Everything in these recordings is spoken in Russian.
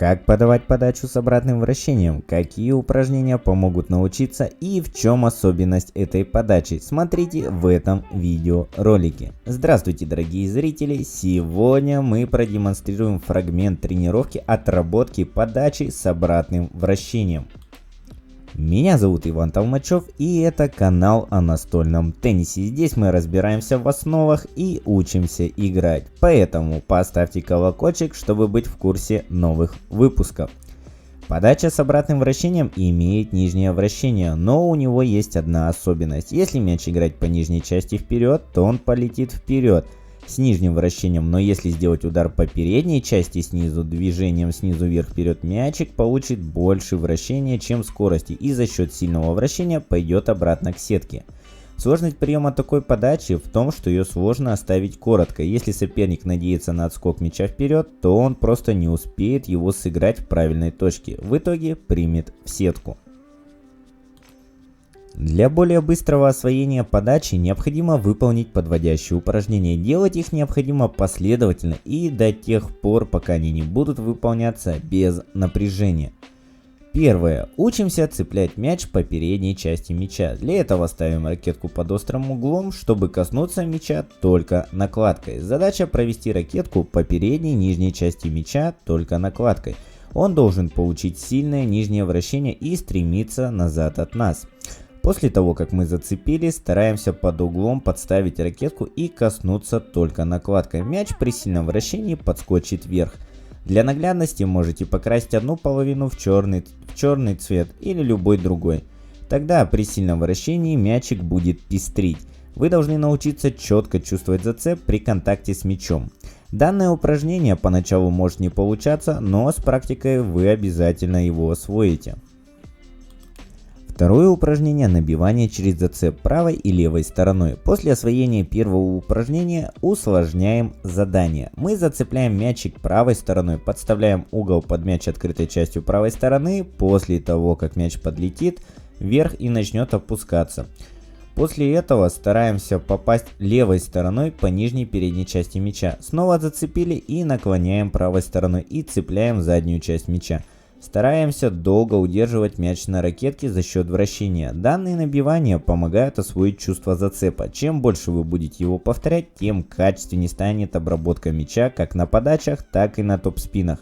Как подавать подачу с обратным вращением, какие упражнения помогут научиться и в чем особенность этой подачи, смотрите в этом видеоролике. Здравствуйте, дорогие зрители! Сегодня мы продемонстрируем фрагмент тренировки отработки подачи с обратным вращением. Меня зовут Иван Толмачев, и это канал о настольном теннисе. Здесь мы разбираемся в основах и учимся играть. Поэтому поставьте колокольчик, чтобы быть в курсе новых выпусков. Подача с обратным вращением имеет нижнее вращение, но у него есть одна особенность. Если мяч играть по нижней части вперед, то он полетит вперед с нижним вращением, но если сделать удар по передней части снизу, движением снизу вверх вперед, мячик получит больше вращения, чем скорости, и за счет сильного вращения пойдет обратно к сетке. Сложность приема такой подачи в том, что ее сложно оставить коротко. Если соперник надеется на отскок мяча вперед, то он просто не успеет его сыграть в правильной точке, в итоге примет в сетку. Для более быстрого освоения подачи необходимо выполнить подводящие упражнения. Делать их необходимо последовательно и до тех пор, пока они не будут выполняться без напряжения. Первое. Учимся цеплять мяч по передней части мяча. Для этого ставим ракетку под острым углом, чтобы коснуться мяча только накладкой. Задача провести ракетку по передней нижней части мяча только накладкой. Он должен получить сильное нижнее вращение и стремиться назад от нас. После того, как мы зацепили, стараемся под углом подставить ракетку и коснуться только накладкой. Мяч при сильном вращении подскочит вверх. Для наглядности можете покрасить одну половину в черный цвет или любой другой. Тогда при сильном вращении мячик будет пестрить. Вы должны научиться четко чувствовать зацеп при контакте с мячом. Данное упражнение поначалу может не получаться, но с практикой вы обязательно его освоите. Второе упражнение – набивание через зацеп правой и левой стороной. После освоения первого упражнения усложняем задание. Мы зацепляем мячик правой стороной, подставляем угол под мяч открытой частью правой стороны. После того, как мяч подлетит вверх и начнет опускаться. После этого стараемся попасть левой стороной по нижней передней части мяча. Снова зацепили и наклоняем правой стороной и цепляем заднюю часть мяча. Стараемся долго удерживать мяч на ракетке за счет вращения. Данные набивания помогают освоить чувство зацепа. Чем больше вы будете его повторять, тем качественнее станет обработка мяча как на подачах, так и на топ-спинах.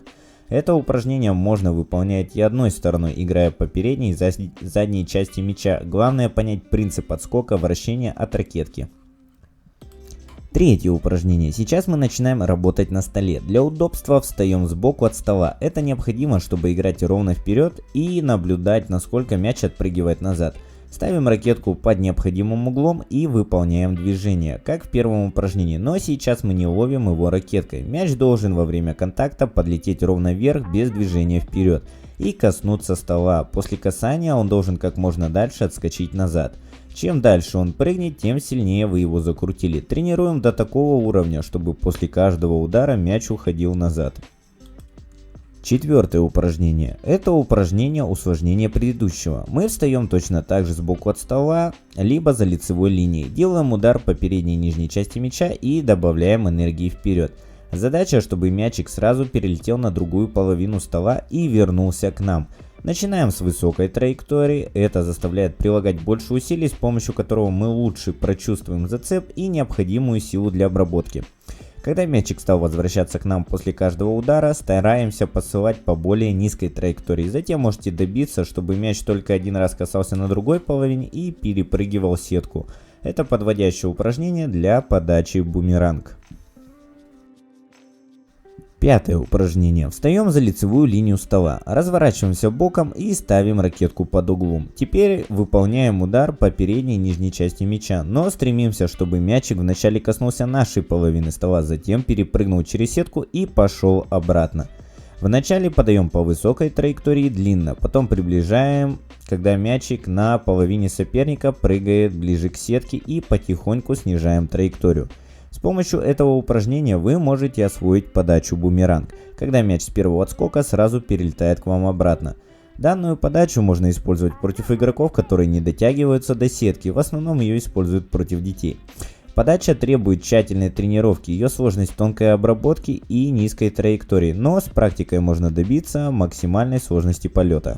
Это упражнение можно выполнять и одной стороной, играя по передней и задней части мяча. Главное понять принцип отскока вращения от ракетки. Третье упражнение. Сейчас мы начинаем работать на столе. Для удобства встаем сбоку от стола. Это необходимо, чтобы играть ровно вперед и наблюдать, насколько мяч отпрыгивает назад. Ставим ракетку под необходимым углом и выполняем движение, как в первом упражнении, но сейчас мы не ловим его ракеткой. Мяч должен во время контакта подлететь ровно вверх без движения вперед и коснуться стола. После касания он должен как можно дальше отскочить назад. Чем дальше он прыгнет, тем сильнее вы его закрутили. Тренируем до такого уровня, чтобы после каждого удара мяч уходил назад. Четвертое упражнение. Это упражнение усложнения предыдущего. Мы встаем точно так же сбоку от стола, либо за лицевой линией. Делаем удар по передней нижней части мяча и добавляем энергии вперед. Задача, чтобы мячик сразу перелетел на другую половину стола и вернулся к нам. Начинаем с высокой траектории, это заставляет прилагать больше усилий, с помощью которого мы лучше прочувствуем зацеп и необходимую силу для обработки. Когда мячик стал возвращаться к нам после каждого удара, стараемся посылать по более низкой траектории. Затем можете добиться, чтобы мяч только один раз касался на другой половине и перепрыгивал сетку. Это подводящее упражнение для подачи бумеранг. Пятое упражнение. Встаем за лицевую линию стола, разворачиваемся боком и ставим ракетку под углом. Теперь выполняем удар по передней нижней части мяча, но стремимся, чтобы мячик вначале коснулся нашей половины стола, затем перепрыгнул через сетку и пошел обратно. Вначале подаем по высокой траектории длинно, потом приближаем, когда мячик на половине соперника прыгает ближе к сетке, и потихоньку снижаем траекторию. С помощью этого упражнения вы можете освоить подачу бумеранг, когда мяч с первого отскока сразу перелетает к вам обратно. Данную подачу можно использовать против игроков, которые не дотягиваются до сетки, в основном ее используют против детей. Подача требует тщательной тренировки, ее сложность тонкой обработки и низкой траектории, но с практикой можно добиться максимальной сложности полета.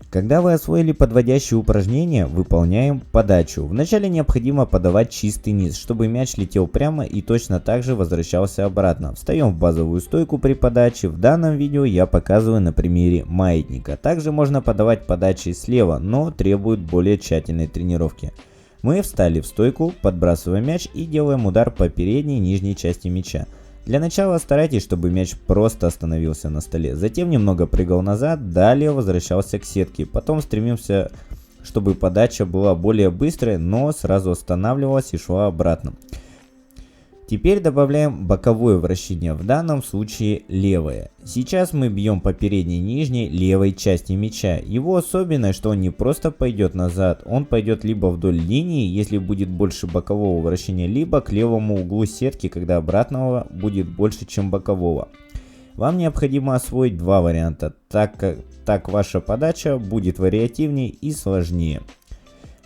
Когда вы освоили подводящие упражнения, выполняем подачу. Вначале необходимо подавать чистый низ, чтобы мяч летел прямо и точно так же возвращался обратно. Встаем в базовую стойку при подаче. В данном видео я показываю на примере маятника. Также можно подавать подачи слева, но требует более тщательной тренировки. Мы встали в стойку, подбрасываем мяч и делаем удар по передней и нижней части мяча. Для начала старайтесь, чтобы мяч просто остановился на столе, затем немного прыгал назад, далее возвращался к сетке. Потом стремимся, чтобы подача была более быстрой, но сразу останавливалась и шла обратно. Теперь добавляем боковое вращение, в данном случае левое. Сейчас мы бьем по передней нижней левой части мяча. Его особенность, что он не просто пойдет назад, он пойдет либо вдоль линии, если будет больше бокового вращения, либо к левому углу сетки, когда обратного будет больше, чем бокового. Вам необходимо освоить два варианта, так ваша подача будет вариативнее и сложнее.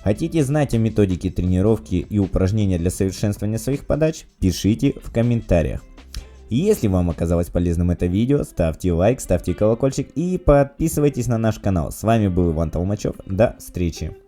Хотите знать о методике тренировки и упражнения для совершенствования своих подач? Пишите в комментариях. Если вам оказалось полезным это видео, ставьте лайк, ставьте колокольчик и подписывайтесь на наш канал. С вами был Иван Толмачев. До встречи!